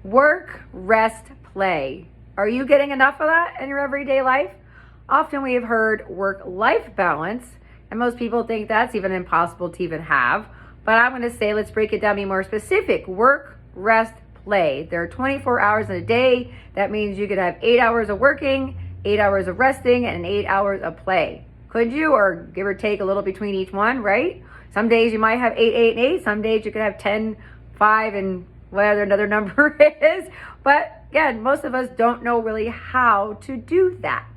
Work, rest, play. Are you getting enough of that in your everyday life? Often we have heard work-life balance, and most people think that's even impossible to even have. But I'm going to say, let's break it down, be more specific. Work, rest, play. There are 24 hours in a day. That means you could have 8 hours of working, 8 hours of resting, and 8 hours of play. Could you? Or give or take a little between each one, right? Some days you might have 8, 8, and 8. Some days you could have 10, 5, and whatever another number is. But again, most of us don't know really how to do that.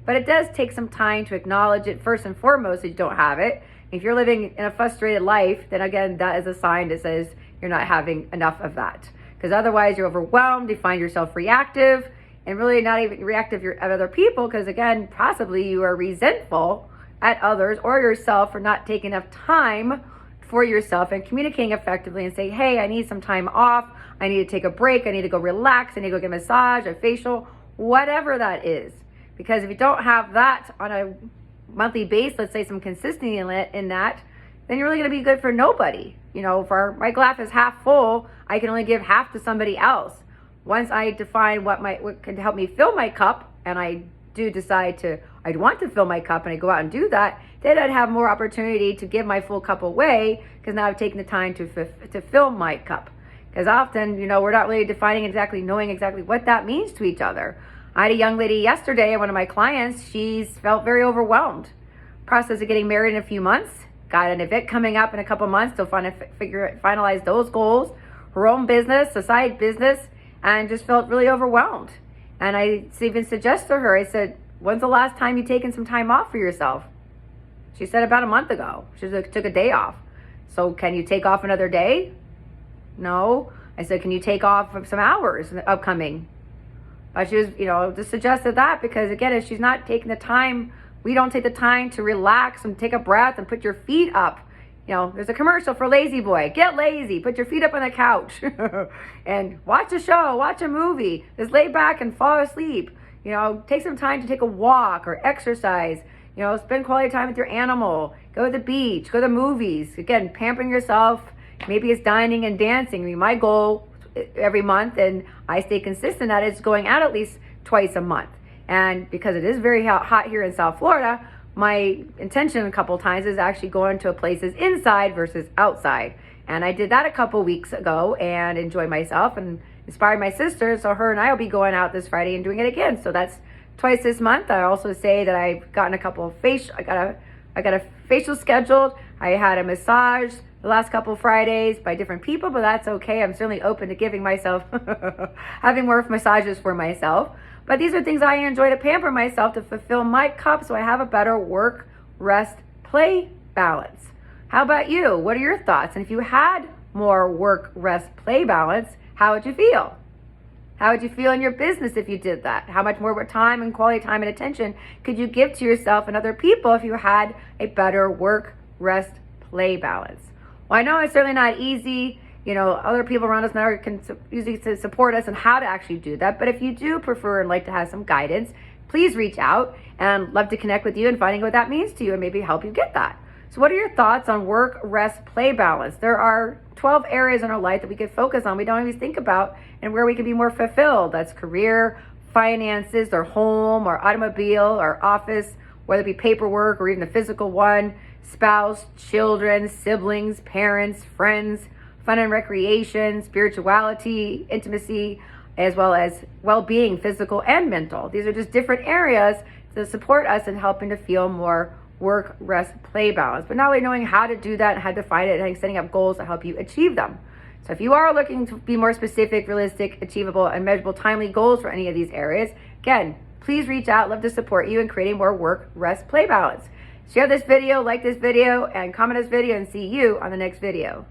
But it does take some time to acknowledge it first and foremost if you don't have it. If you're living in a frustrated life, then again, that is a sign that says you're not having enough of that. Because otherwise you're overwhelmed, you find yourself reactive, and really not even reactive at other people, because again, possibly you are resentful at others or yourself for not taking enough time for yourself and communicating effectively and say, hey, I need some time off, I need to take a break, I need to go relax, I need to go get a massage, a facial, whatever that is. Because if you don't have that on a monthly base, let's say some consistency in that, then you're really going to be good for nobody. You know, if my glass is half full, I can only give half to somebody else. Once I define what can help me fill my cup, and I do decide I'd want to fill my cup, and I go out and do that, then I'd have more opportunity to give my full cup away, because now I've taken the time to fill my cup. Because often, you know, we're not really knowing exactly what that means to each other. I had a young lady yesterday, one of my clients, she's felt very overwhelmed. Process of getting married in a few months, got an event coming up in a couple months to finalize those goals, her own business, a side business, and just felt really overwhelmed. And I even suggested to her, I said, when's the last time you taken some time off for yourself? She said about a month ago. She took a day off. So can you take off another day? No. I said, can you take off some hours in the upcoming? She was, just suggested that because, again, if she's not taking the time, we don't take the time to relax and take a breath and put your feet up. There's a commercial for Lazy Boy. Get lazy. Put your feet up on the couch and watch a show, watch a movie. Just lay back and fall asleep. Take some time to take a walk or exercise. Spend quality time with your animal. Go to the beach. Go to the movies. Again, pampering yourself. Maybe it's dining and dancing. I mean, my goal every month, and I stay consistent at it, is going out at least twice a month. And because it is very hot here in South Florida, my intention a couple times is actually going to places inside versus outside. And I did that a couple weeks ago and enjoyed myself and inspired my sister. So her and I will be going out this Friday and doing it again. So that's twice this month. I also say that I've gotten a couple of I got a facial scheduled. I had a massage the last couple of Fridays by different people, but that's okay. I'm certainly open to giving myself, having more massages for myself. But these are things I enjoy to pamper myself, to fulfill my cup so I have a better work, rest, play balance. How about you? What are your thoughts? And if you had more work, rest, play balance, how would you feel? How would you feel in your business if you did that? How much more time and quality time and attention could you give to yourself and other people if you had a better work, rest, play balance? Well, I know it's certainly not easy. Other people around us now can usually to support us on how to actually do that. But if you do prefer and like to have some guidance, please reach out, and love to connect with you and finding what that means to you and maybe help you get that. So what are your thoughts on work, rest, play balance? There are 12 areas in our life that we could focus on, we don't always think about, and where we can be more fulfilled. That's career, finances, our home, our automobile, our office, whether it be paperwork or even the physical one, spouse, children, siblings, parents, friends, fun and recreation, spirituality, intimacy, as well as well-being, physical and mental. These are just different areas to support us in helping to feel more work, rest, play balance. But not only knowing how to do that and how to find it, and setting up goals to help you achieve them. So if you are looking to be more specific, realistic, achievable, and measurable, timely goals for any of these areas, again, please reach out. Love to support you in creating more work, rest, play balance. Share this video, like this video, and comment this video, and see you on the next video.